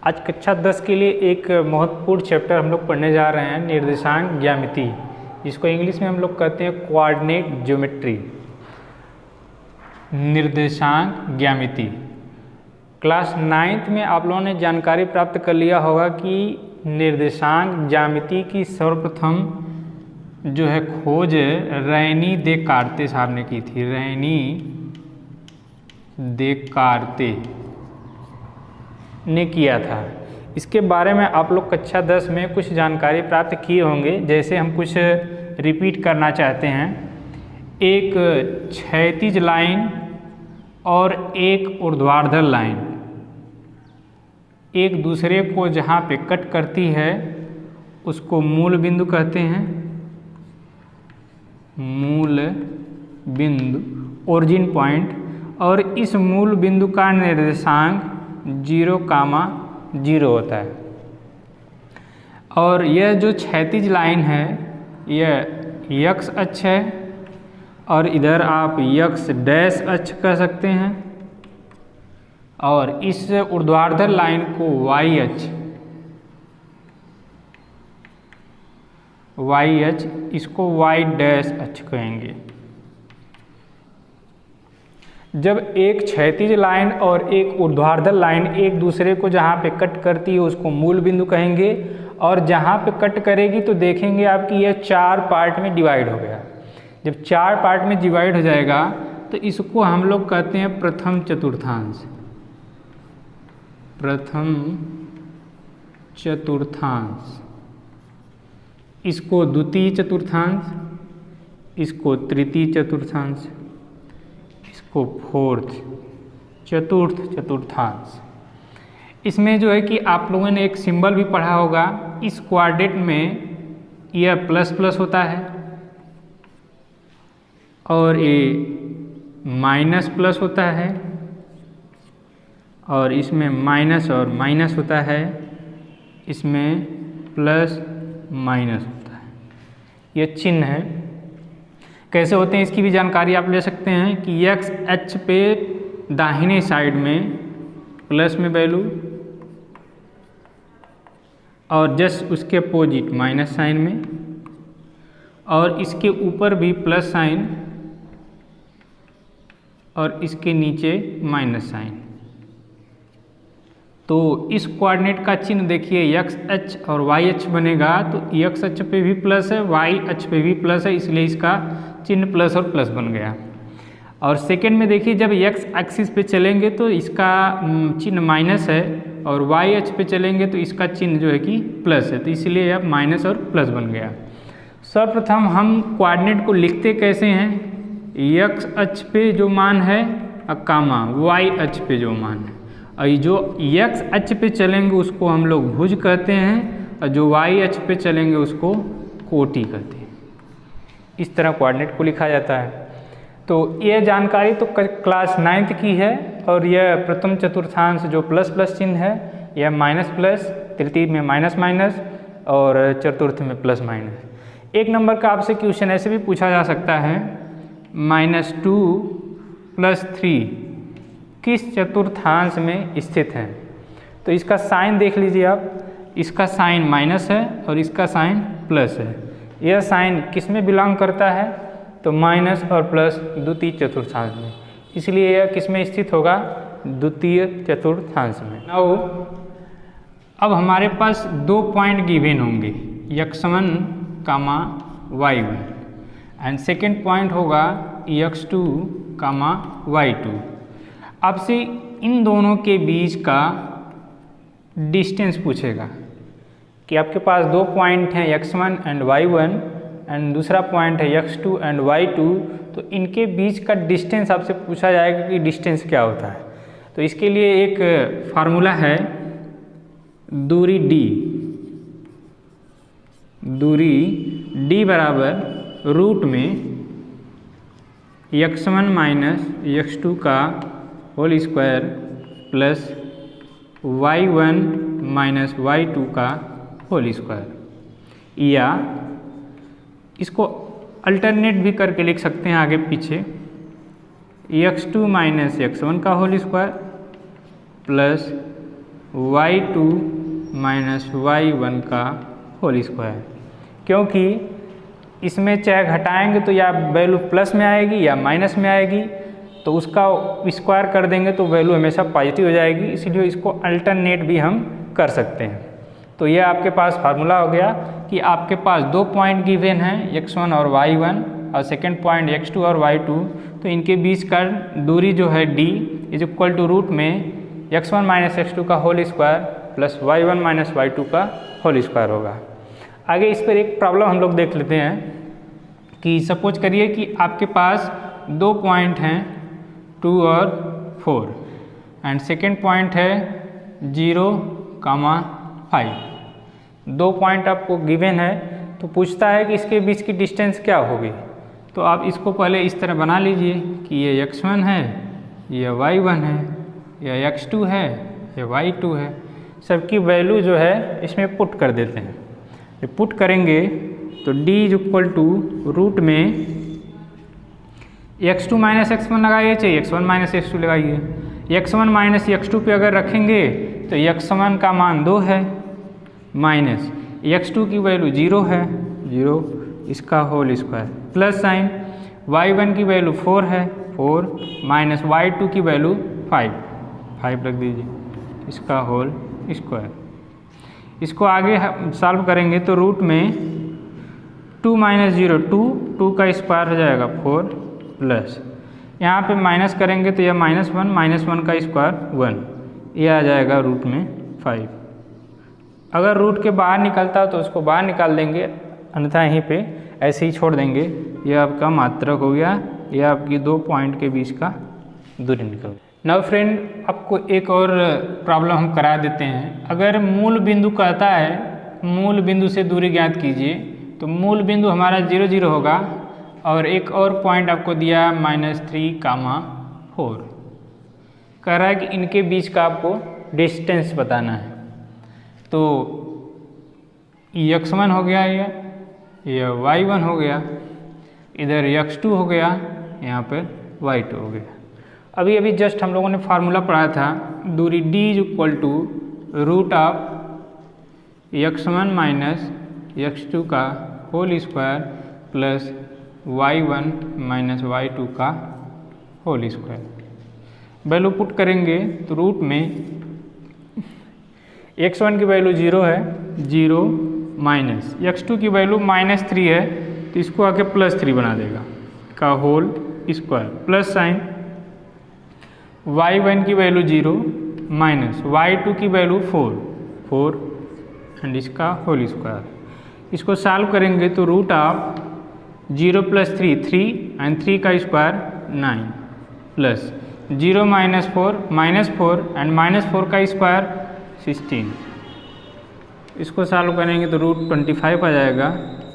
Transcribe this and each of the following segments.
आज कक्षा 10 के लिए एक महत्वपूर्ण चैप्टर हम लोग पढ़ने जा रहे हैं, निर्देशांक ज्यामिति, जिसको इंग्लिश में हम लोग कहते हैं कोऑर्डिनेट ज्योमेट्री। निर्देशांक ज्यामिति क्लास 9th में आप लोगों ने जानकारी प्राप्त कर लिया होगा कि निर्देशांक ज्यामिति की सर्वप्रथम जो है खोज रेनी देकार्ते साहब ने की थी। रेनी देकार्ते ने किया था। इसके बारे में आप लोग कक्षा 10 में कुछ जानकारी प्राप्त किए होंगे। जैसे हम कुछ रिपीट करना चाहते हैं, एक क्षैतिज लाइन और एक ऊर्ध्वाधर लाइन एक दूसरे को जहाँ पे कट करती है उसको मूल बिंदु कहते हैं। मूल बिंदु, ओरिजिन पॉइंट। और इस मूल बिंदु का निर्देशांक 0,0 होता है। और यह जो क्षैतिज लाइन है यह x अक्ष है और इधर आप x डैश अक्ष कह सकते हैं। और इस ऊर्ध्वाधर लाइन को y अक्ष, इसको y डैश अक्ष कहेंगे। जब एक क्षैतिज लाइन और एक ऊर्ध्वाधर लाइन एक दूसरे को जहाँ पे कट करती है उसको मूल बिंदु कहेंगे। और जहाँ पे कट करेगी तो देखेंगे आपकी यह 4 पार्ट में डिवाइड हो गया। जब 4 पार्ट में डिवाइड हो जाएगा तो इसको हम लोग कहते हैं प्रथम चतुर्थांश। प्रथम चतुर्थांश, इसको द्वितीय चतुर्थांश, इसको तृतीय चतुर्थांश, इसको चतुर्थ चतुर्थांश। इसमें जो है कि आप लोगों ने एक सिंबल भी पढ़ा होगा। इस कोऑर्डिनेट में यह प्लस प्लस होता है और ये माइनस प्लस होता है और इसमें माइनस और माइनस होता है, इसमें प्लस माइनस होता है। यह चिन्ह है। कैसे होते हैं इसकी भी जानकारी आप ले सकते हैं कि x अक्ष पे दाहिने साइड में प्लस में वैल्यू और जस्ट उसके अपोजिट माइनस साइन में, और इसके ऊपर भी प्लस साइन और इसके नीचे माइनस साइन। तो इस कोऑर्डिनेट का चिन्ह देखिए, x अक्ष और y अक्ष बनेगा तो x अक्ष पे भी प्लस है, y अक्ष पे भी प्लस है, इसलिए इसका चिन्ह प्लस और प्लस बन गया। और सेकेंड में देखिए, जब x एक्सिस पे चलेंगे तो इसका चिन्ह माइनस है और y अक्ष पे चलेंगे तो इसका चिन्ह जो है कि प्लस है, तो इसलिए अब माइनस और प्लस बन गया। सर्वप्रथम हम कोऑर्डिनेट को लिखते कैसे हैं, x अक्ष पे जो मान है कामा y अक्ष पे जो मान है, और जो x अक्ष पे चलेंगे उसको हम लोग भुज कहते हैं और जो y अक्ष पे चलेंगे उसको कोटि कहते हैं। इस तरह कोऑर्डिनेट को लिखा जाता है। तो यह जानकारी तो क्लास 9th की है। और यह प्रथम चतुर्थांश जो प्लस प्लस चिन्ह है यह माइनस प्लस, तृतीय में माइनस माइनस और चतुर्थ में प्लस माइनस। एक नंबर का आपसे क्वेश्चन ऐसे भी पूछा जा सकता है, -2 + 3 किस चतुर्थांश में स्थित है। तो इसका साइन देख लीजिए आप, इसका साइन माइनस है और इसका साइन प्लस है। यह साइन किस में बिलोंग करता है, तो माइनस और प्लस द्वितीय चतुर्थांश में, इसलिए यह किस में स्थित होगा, द्वितीय चतुर्थांश में। अब हमारे पास 2 पॉइंट गिवन होंगे, x1, y1 and second point होगा x2, y2। आपसे इन दोनों के बीच का डिस्टेंस पूछेगा कि आपके पास 2 पॉइंट हैं x1 एंड y1 एंड दूसरा पॉइंट है x2 एंड y2। तो इनके बीच का डिस्टेंस आपसे पूछा जाएगा कि डिस्टेंस क्या होता है। तो इसके लिए एक फार्मूला है, दूरी d बराबर रूट में x1 माइनस x2 का whole square plus y1 minus y2 का होल स्क्वायर, या इसको अल्टरनेट भी करके लिख सकते हैं आगे पीछे, x2 माइनस x1 का whole square plus y2 minus y1 का होल स्क्वायर, क्योंकि इसमें चाहे घटाएंगे तो या वैल्यू प्लस में आएगी या माइनस में आएगी, तो उसका स्क्वायर कर देंगे तो वैल्यू हमेशा पॉजिटिव हो जाएगी, इसलिए इसको अल्टरनेट भी हम कर सकते हैं। तो ये आपके पास फार्मूला हो गया कि आपके पास दो पॉइंट गिवन हैं x1 और y1 और सेकेंड पॉइंट x2 और y2, तो इनके बीच का दूरी जो है d is equal to root में x1 माइनस x2 का whole square plus y1 minus y2 का होल स्क्वायर होगा। आगे इस पर एक प्रॉब्लम हम लोग देख लेते हैं कि सपोज करिए कि आपके पास दो पॉइंट हैं 2 और 4 एंड सेकेंड पॉइंट है 0, 5। दो पॉइंट आपको गिवन है, तो पूछता है कि इसके बीच की डिस्टेंस क्या होगी। तो आप इसको पहले इस तरह बना लीजिए कि ये x1 है, ये y1 है, ये x2 है, ये y2 है। सबकी वैल्यू जो है इसमें पुट कर देते हैं। ये पुट करेंगे तो d is equal to root में x2 माइनस x1 लगाइए, चाहे x1 माइनस x2 लगाइए। x1 माइनस x2 पे अगर रखेंगे तो x1 का मान 2 है, माइनस x2 की वैल्यू 0 है, 0 इसका whole square, plus sign y1 की वैल्यू 4 है, 4 माइनस y2 की वैल्यू 5 रख दीजिए, इसका होल स्क्वायर। इसको आगे सॉल्व करेंगे तो रूट में 2 माइनस 0 2 का स्क्वायर हो जाएगा 4 प्लस यहाँ पे माइनस करेंगे तो यह -1 का स्क्वायर 1, ये आ जाएगा रूट में 5। अगर रूट के बाहर निकलता हो तो उसको बाहर निकाल देंगे, अन्यथा यहीं पे ऐसे ही छोड़ देंगे। यह आपका मात्रक हो गया, यह आपकी दो पॉइंट के बीच का दूरी निकल गया। नाउ फ्रेंड, आपको एक और प्रॉब्लम हम करा देते हैं। अगर मूल बिंदु कहता है मूल बिंदु से दूरी ज्ञात कीजिए, तो मूल बिंदु हमारा 0 0 होगा और एक और पॉइंट आपको दिया -3, 4। कह रहा है कि इनके बीच का आपको डिस्टेंस बताना है। तो x1 हो गया, ये y1 हो गया, इधर x2 हो गया, यहाँ पर y2 हो गया। अभी जस्ट हम लोगों ने फार्मूला पढ़ा था, दूरी d is equal to root of x1 minus x2 का whole square plus y1 minus y2 का होल स्क्वायर। वैल्यू पुट करेंगे तो रूट में x1 की वैल्यू 0 है, 0 माइनस x2 की वैल्यू -3 है, तो इसको आके +3 बना देगा का whole square, plus sign y1 की वैल्यू 0 माइनस y2 की वैल्यू 4 एंड इसका होल स्क्वायर। इसको सॉल्व करेंगे तो रूट ऑफ 0 + 3 एंड 3 का स्क्वायर 9 प्लस 0 माइनस 4 एंड -4 का स्क्वायर 16। इसको सॉल्व करेंगे तो रूट 25 आ जाएगा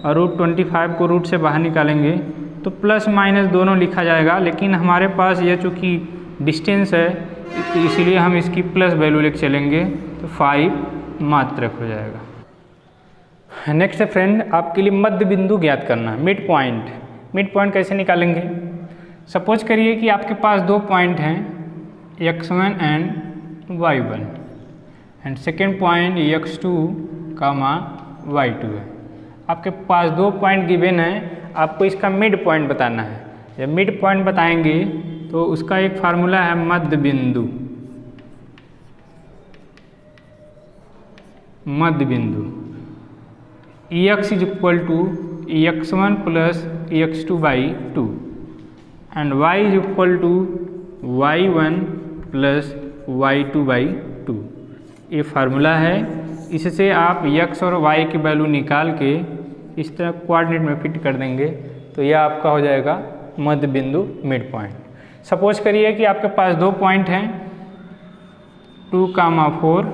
और रूट 25 को रूट से बाहर निकालेंगे तो प्लस माइनस दोनों लिखा जाएगा, लेकिन हमारे पास यह चूँकि डिस्टेंस है तो इसीलिए हम इसकी प्लस वैल्यू लेके चलेंगे, तो 5 मात्रक हो जाएगा। नेक्स्ट है फ्रेंड, आपके लिए मध्य बिंदु ज्ञात करना, मिड पॉइंट। मिड पॉइंट कैसे निकालेंगे? सपोज करिए कि आपके पास दो पॉइंट हैं x1 and y1 and second point x2, y2 है। आपके पास दो पॉइंट गिवन है, आपको इसका मिड पॉइंट बताना है। जब मिड पॉइंट बताएंगे तो उसका एक फार्मूला है मध्य बिंदु। मध्य बिंदु x is equal to x1 plus x2/2 and y is equal to y1 plus y2/2। ये फार्मूला है, इससे आप x और y की वैल्यू निकाल के इस तरह कोऑर्डिनेट में फिट कर देंगे तो यह आपका हो जाएगा मध्य बिंदु, मिड पॉइंट। सपोज करिए कि आपके पास दो पॉइंट हैं 2, 4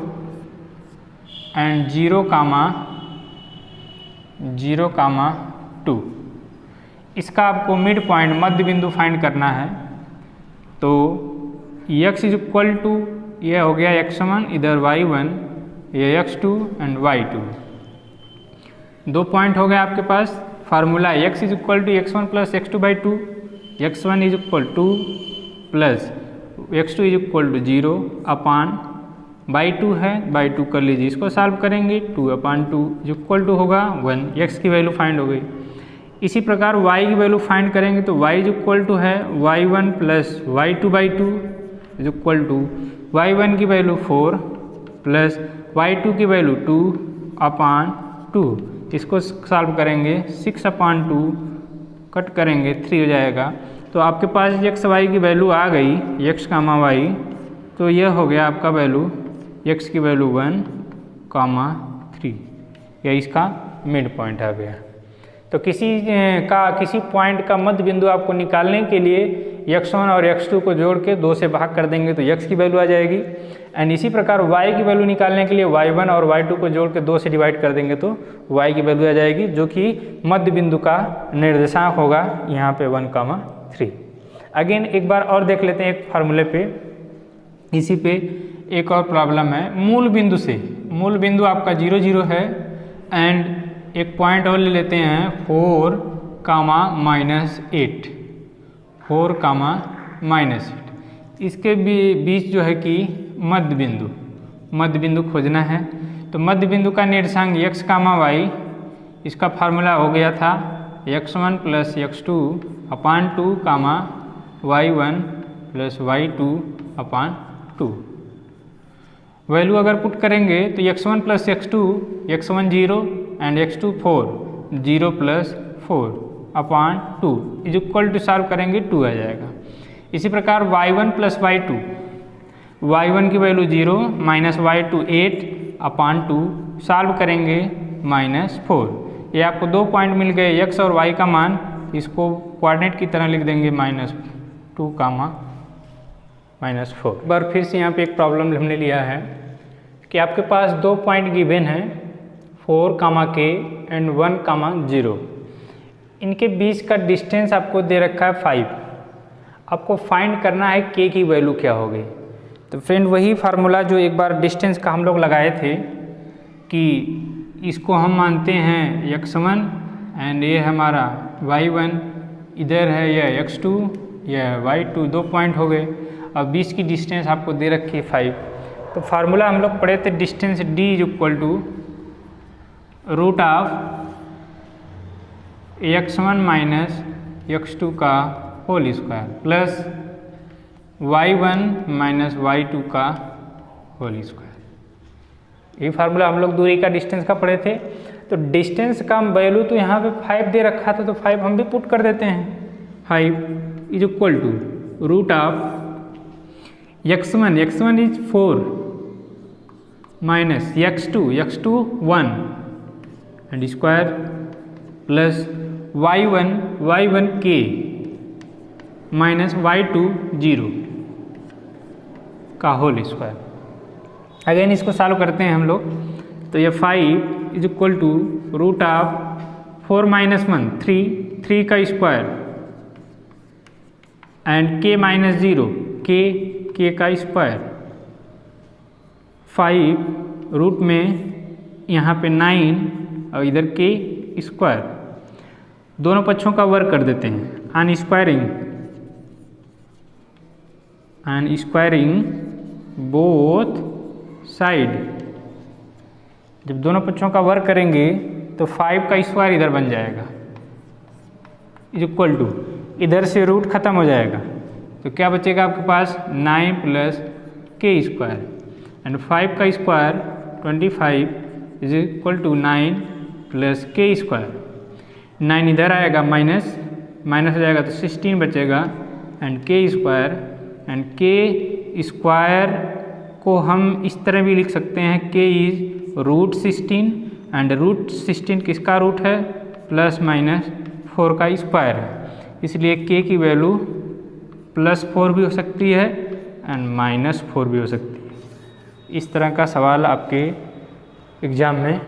एंड 0, 2। इसका आपको मिड पॉइंट मध्य बिंदु फाइंड करना है। तो x इज इक्वल टू यह हो गया x1, इधर y1, ये x2 एंड y2। दो पॉइंट हो गए आपके पास। Formula x is equal to x1 plus x2/2, x1 is equal 2 plus x2 is equal to 0 upon by 2 है, बाई 2 कर लीजिए, इसको सॉल्व करेंगे 2/2 इक्वल टू होगा 1, x की वैल्यू फाइंड हो गई। इसी प्रकार y की वैल्यू फाइंड करेंगे तो y इक्वल टू है y1 plus y2/2 equal to y1 की वैल्यू 4 प्लस y2 की वैल्यू 2/2। इसको सॉल्व करेंगे 6/2 कट करेंगे 3 हो जाएगा। तो आपके पास x y की वैल्यू आ गई, x, y, तो यह हो गया आपका वैल्यू x की वैल्यू 1, 3, या इसका मिड पॉइंट आ गया। तो किसी पॉइंट का मध्य बिंदु आपको निकालने के लिए x1 और x2 को जोड़ के 2 से भाग कर देंगे तो x की वैल्यू आ जाएगी। एंड इसी प्रकार y की वैल्यू निकालने के लिए y1 और y2 को जोड़ के 2 से डिवाइड कर देंगे तो y की वैल्यू आ जाएगी, जो कि मध्य बिंदु का निर्देशांक होगा यहाँ पे 1, 3। अगेन एक बार और देख लेते हैं एक फार्मूले पे। इसी पे एक और प्रॉब्लम है मूल बिंदु से। मूल बिंदु आपका 0, 0 है एंड एक पॉइंट और ले लेते हैं 4, -8, 4, -8। इसके बीच जो है कि मध्य बिंदु खोजना है। तो मध्य बिंदु का निर्देशांक x, y, इसका फार्मूला हो गया था x1 plus x2/2, y1 plus y2/2। Value अगर पुट करेंगे तो x1 plus x2, x1 0 and x2 4, 0 plus 4/2 is equal to solve करेंगे 2 आ जाएगा। इसी प्रकार y1 प्लस y2, y1 की वैल्यू 0 माइनस y2 8/2 सॉल्व करेंगे -4। ये आपको 2 पॉइंट मिल गए x और y का मान, इसको कोऑर्डिनेट की तरह लिख देंगे -2, -4। एक बार फिर से यहाँ पे एक प्रॉब्लम हमने लिया है कि आपके पास 2 पॉइंट गिवन है 4, k एंड 1, 0। इनके बीच का डिस्टेंस आपको दे रखा है 5। आपको फाइंड करना है k की वैल्यू क्या होगी। तो फ्रेंड वही फार्मूला जो एक बार डिस्टेंस का हम लोग लगाए थे कि इसको हम मानते हैं x1 एंड ये हमारा y1, इधर है यह x2, यह y2, 2 पॉइंट हो गए। अब बीच की डिस्टेंस आपको दे रखी है 5। तो फार्मूला हम लोग पढ़े थे distance d equal to root of x1 minus x2 का whole square plus y1 minus y2 का होल स्क्वायर। ये फार्मूला हम लोग दूरी का डिस्टेंस का पढ़े थे। तो डिस्टेंस का वैल्यू तो यहाँ पे 5 दे रखा था, तो 5 हम भी पुट कर देते हैं। 5 is equal to root of x1 is 4 minus x2 1 and square plus y1 k minus y2 0 का होल स्क्वायर। अगेन इसको सॉल्व करते हैं हम लोग। तो ये 5 is equal to root of 4 minus 1 3 का square and k minus 0 k का स्क्वायर 5 रूट में यहाँ पे 9 और इधर k स्क्वायर। दोनों पक्षों का वर्क कर देते हैं ऑन स्क्वायरिंग बोथ साइड। जब दोनों पक्षों का वर्क करेंगे तो 5 का स्क्वायर इधर बन जाएगा इज इक्वल टू, इधर से रूट खत्म हो जाएगा तो क्या बचेगा आपके पास 9 प्लस k स्क्वायर एंड 5 का square 25 is equal to 9 plus k square. 9 इधर आएगा माइनस हो जाएगा तो 16 बचेगा and k square. And k square को हम इस तरह भी लिख सकते हैं k is root 16 and root 16 किसका रूट है प्लस माइनस 4 का स्क्वायर है, इसलिए k की वैल्यू +4 भी हो सकती है एंड -4 भी हो सकती है। इस तरह का सवाल आपके एग्जाम में